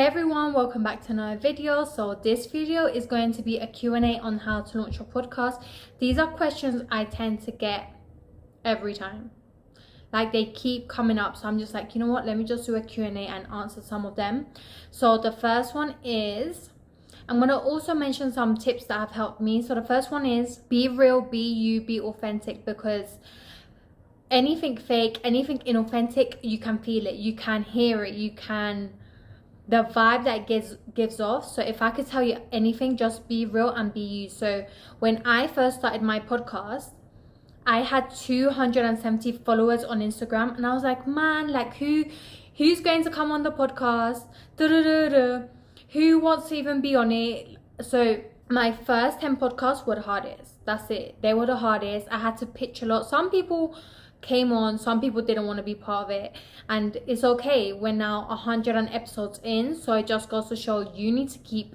everyone, welcome back to another video. So this video is going to be a Q&A on how to launch your podcast. These are questions I tend to get every time, like they keep coming up, so I'm just like, you know what, let me just do a Q&A and answer some of them. So the first one is, I'm going to also mention some tips that have helped me. So the first one is be real, be you, be authentic, because anything fake, anything inauthentic, you can feel it, you can hear it, you can, the vibe that gives off. So if I could tell you anything, just be real and be you. So when I first started my podcast, I had 270 followers on Instagram, and I was like, man, like who's going to come on the podcast? Who wants to even be on it? So my first 10 podcasts were the hardest. That's it. They were the hardest. I had to pitch a lot. Some people came on, some people didn't want to be part of it, and it's okay. We're now 100 episodes in, so it just goes to show you need to keep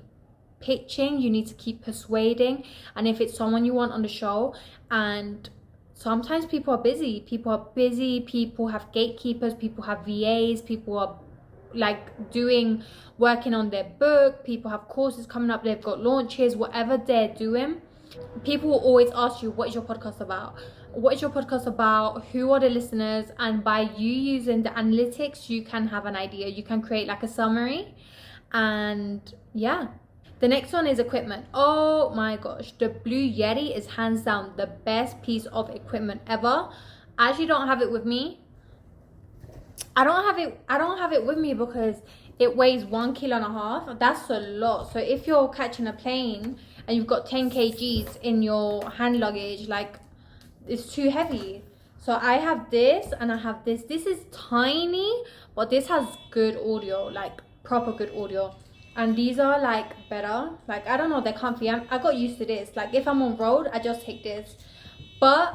pitching, you need to keep persuading. And if it's someone you want on the show, and sometimes people are busy, people have gatekeepers, people have VAs, people are like working on their book, people have courses coming up, they've got launches, whatever they're doing. People will always ask you, what is your podcast about? What is your podcast about? Who are the listeners? And by you using the analytics, you can have an idea. You can create like a summary. And yeah. The next one is equipment. Oh my gosh. The Blue Yeti is hands down the best piece of equipment ever. I actually don't have it with me. I don't have it with me because it weighs 1.5 kilos. That's a lot. So if you're catching a plane and you've got 10 kgs in your hand luggage, like, it's too heavy. So I have this and I have this. This is tiny, but this has good audio, like proper good audio. And these are like better. Like, I don't know, they're comfy. I got used to this. Like, if I'm on road, I just take this. But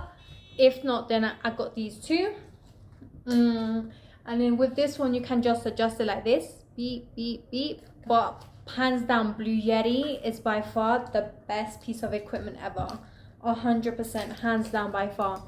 if not, then I got these two. And then with this one, you can just adjust it like this. Beep, beep, beep. But hands down, Blue Yeti is by far the best piece of equipment ever. 100%, hands down, by far.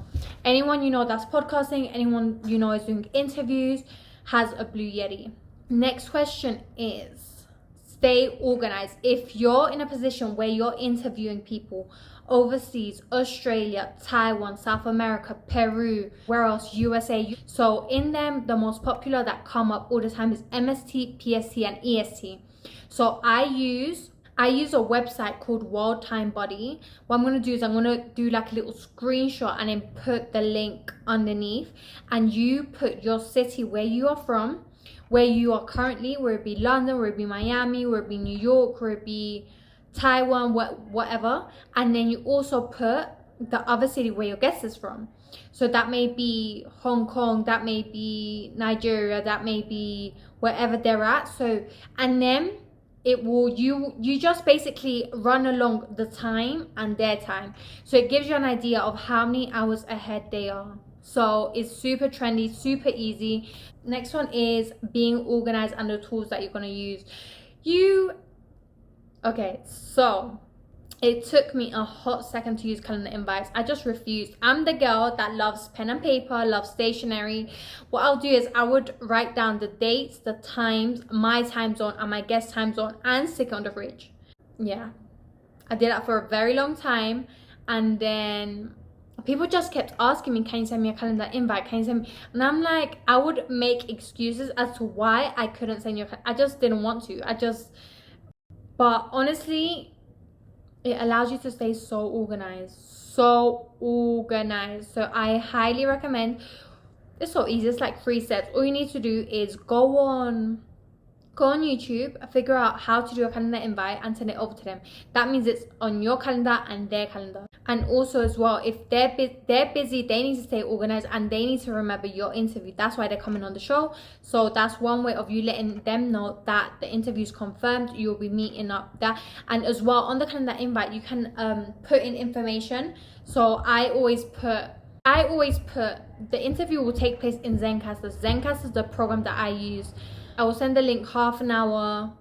Anyone you know that's podcasting, anyone you know is doing interviews, has a Blue Yeti. Next question is, stay organized. If you're in a position where you're interviewing people overseas, Australia, Taiwan, South America, Peru, where else, USA, so in them, the most popular that come up all the time is MST, PST, and EST. So I use a website called World Time Buddy. What I'm going to do is I'm going to do like a little screenshot and then put the link underneath, and you put your city where you are from, where you are currently, where it be London, where it be Miami, where it be New York, where it be Taiwan, whatever. And then you also put the other city where your guest is from. So that may be Hong Kong, that may be Nigeria, that may be wherever they're at. So, and then it will, you just basically run along the time and their time. So it gives you an idea of how many hours ahead they are. So it's super trendy, super easy. Next one is being organized and the tools that you're going to use. Okay, so it took me a hot second to use calendar invites. I just refused. I'm the girl that loves pen and paper, loves stationery. What I'll do is I would write down the dates, the times, my time zone and my guest time zone, and stick it on the fridge. Yeah, I did that for a very long time. And then people just kept asking me, can you send me a calendar invite? Can you send me? And I'm like, I would make excuses as to why I couldn't send you I just didn't want to. But honestly, it allows you to stay so organized. So I highly recommend. It's so easy. It's like 3 steps. All you need to do is go on YouTube, figure out how to do a calendar invite and send it over to them. That means it's on your calendar and their calendar. And also as well, if they're busy, they need to stay organized and they need to remember your interview. That's why they're coming on the show. So that's one way of you letting them know that the interview is confirmed. You'll be meeting up that. And as well, on the calendar invite, you can put in information. So I always put the interview will take place in Zencastr. Zencastr is the program that I use. I will send the link half an hour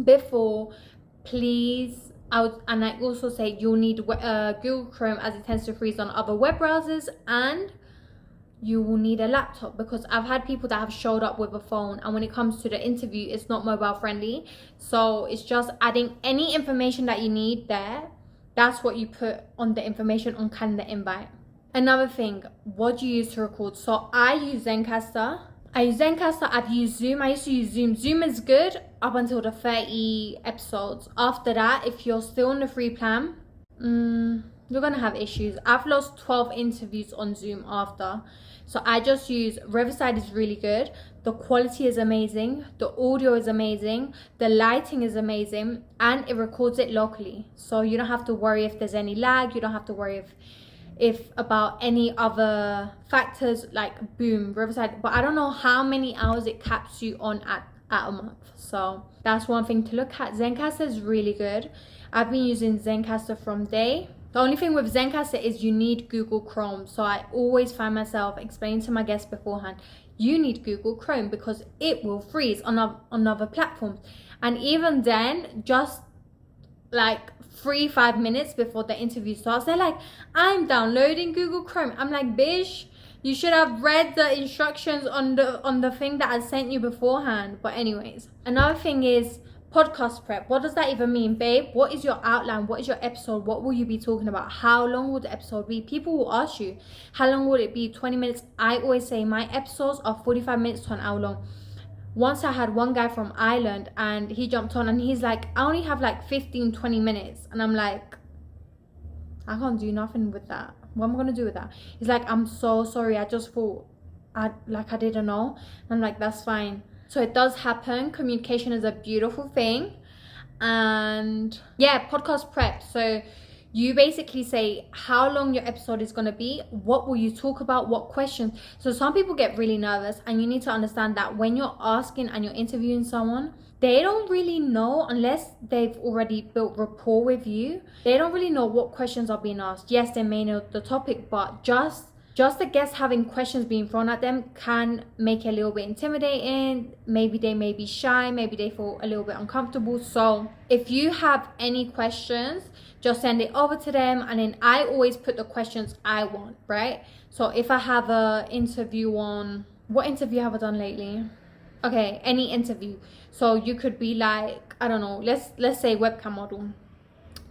before, please. And I also say you'll need Google Chrome, as it tends to freeze on other web browsers, and you will need a laptop, because I've had people that have showed up with a phone, and when it comes to the interview, it's not mobile friendly. So it's just adding any information that you need there. That's what you put on the information on calendar invite. Another thing, what do you use to record? So I use Zencaster. I've used Zoom. I used to use Zoom. Zoom is good up until the 30 episodes. After that, if you're still on the free plan, you're gonna have issues. I've lost 12 interviews on Zoom after. So I just use Riverside. Is really good. The quality is amazing, the audio is amazing, the lighting is amazing, and it records it locally. So you don't have to worry if there's any lag, you don't have to worry if about any other factors, like boom, Riverside. But I don't know how many hours it caps you on at a month. So that's one thing to look at. Zencaster is really good. I've been using Zencaster from day. The only thing with Zencaster is you need Google Chrome. So I always find myself explaining to my guests beforehand, you need Google Chrome because it will freeze on other platforms. And even then, just like 3-5 minutes before the interview starts, they're like, I'm downloading Google Chrome. I'm like, bish, you should have read the instructions on the thing that I sent you beforehand. But anyways, another thing is podcast prep. What does that even mean, babe? What is your outline? What is your episode? What will you be talking about? How long will the episode be? People will ask you, how long will it be? 20 minutes? I always say my episodes are 45 minutes to an hour long. Once I had one guy from Ireland and he jumped on and he's like, I only have like 15-20 minutes. And I'm like, I can't do nothing with that. What am I gonna do with that? He's like, I'm so sorry, I just thought I didn't know. And I'm like, that's fine. So it does happen. Communication is a beautiful thing. And yeah, podcast prep. So you basically say how long your episode is going to be, what will you talk about, what questions. So some people get really nervous, and you need to understand that when you're asking and you're interviewing someone, they don't really know, unless they've already built rapport with you, they don't really know what questions are being asked. Yes, they may know the topic, but just the guests having questions being thrown at them can make it a little bit intimidating. Maybe they may be shy, maybe they feel a little bit uncomfortable. So if you have any questions, just send it over to them, and then I always put the questions I want, right? So if I have a interview on, what interview have I done lately? Okay, any interview. So you could be like, I don't know, let's say webcam model.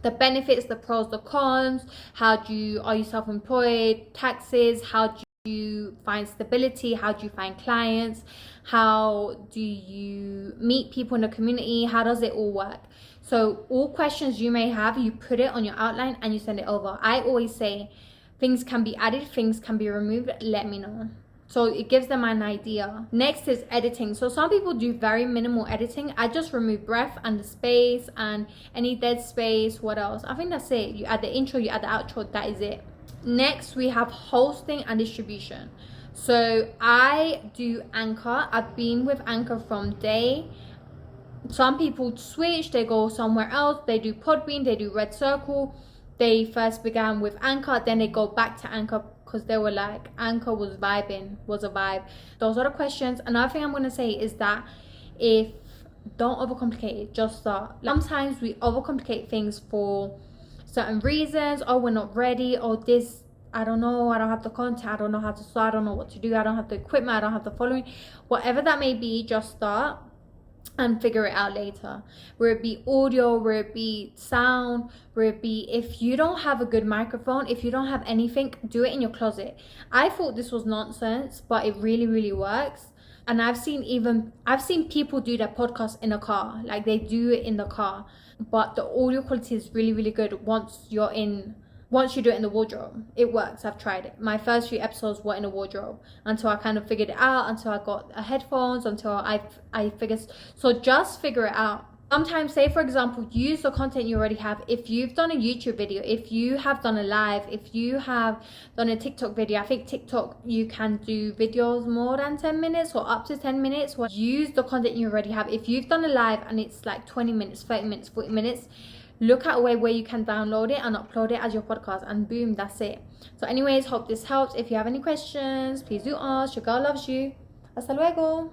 The benefits, the pros, the cons, are you self-employed, taxes, how do you find stability, how do you find clients, how do you meet people in the community, how does it all work? So all questions you may have, you put it on your outline and you send it over. I always say things can be added, things can be removed, let me know. So it gives them an idea. Next is editing. So some people do very minimal editing. I just remove breath and the space and any dead space. What else? I think that's it. You add the intro, you add the outro, that is it. Next, we have hosting and distribution. So I do Anchor. I've been with Anchor from day. Some people switch, they go somewhere else. They do Podbean, they do Red Circle. They first began with Anchor, then they go back to Anchor because they were like, Anchor was a vibe. Those are the questions. Another thing I'm going to say is that don't overcomplicate it, just start. Sometimes we overcomplicate things for certain reasons. Oh, we're not ready. Oh, this, I don't know, I don't have the content, I don't know how to start, I don't know what to do, I don't have the equipment, I don't have the following. Whatever that may be, just start and figure it out later. Where it be audio, where it be sound, where it be, if you don't have a good microphone, if you don't have anything, do it in your closet. I thought this was nonsense, but it really, really works. And I've seen people do their podcast in a car, like they do it in the car, but the audio quality is really, really good once you do it in the wardrobe. It works. I've tried it. My first few episodes were in a wardrobe until I kind of figured it out, until I got headphones, until I figured. So just figure it out. Sometimes, say for example, use the content you already have. If you've done a YouTube video, if you have done a live, if you have done a TikTok video, I think TikTok, you can do videos more than 10 minutes or up to 10 minutes. Use the content you already have. If you've done a live and it's like 20 minutes, 30 minutes, 40 minutes, look at a way where you can download it and upload it as your podcast, and boom, that's it. So anyways, hope this helps. If you have any questions, please do ask. Your girl loves you. Hasta luego.